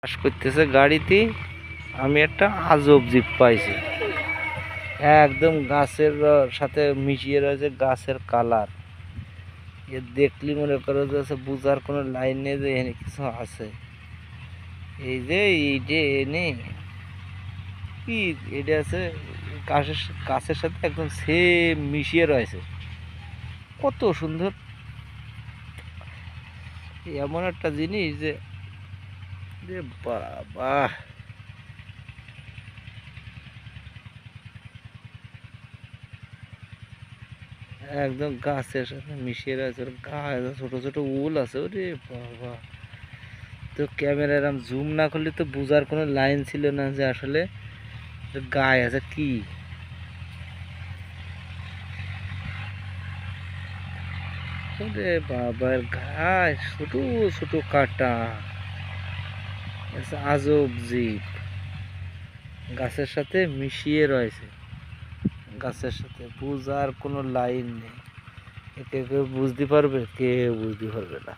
চাষ করতেছে গাড়িতে। আমি একটা আজব জীব পাইছি, একদম গাছের সাথে মিশিয়ে রয়েছে গাছের কালার। এ দেখলি মনে করো যে বুঝার কোনো লাইন নেই যে এখানে কিছু আছে। এই যে এনে কি এটা আছে, গাছের গাছের সাথে একদম সেম মিশিয়ে রয়েছে। কত সুন্দর এমন একটা জিনিস যে বাবা, একদম গাছের সাথে মিশিয়ে রয়েছে। ওর গায়ে ছোট ছোট উল আছে। ওরে বাবা, তো ক্যামেরা এরম জুম না করলে তো বোঝার কোনো লাইন ছিল না যে আসলে গায়ে আছে কি। ওরে বাবার গায়ে ছোট ছোট কাটা। আজব জীব গাছের সাথে মিশিয়ে রয়েছে, গাছের সাথে বুঝার কোনো লাইন নেই। একে কেউ বুঝতে পারবে? কেউ বুঝতে পারবে না।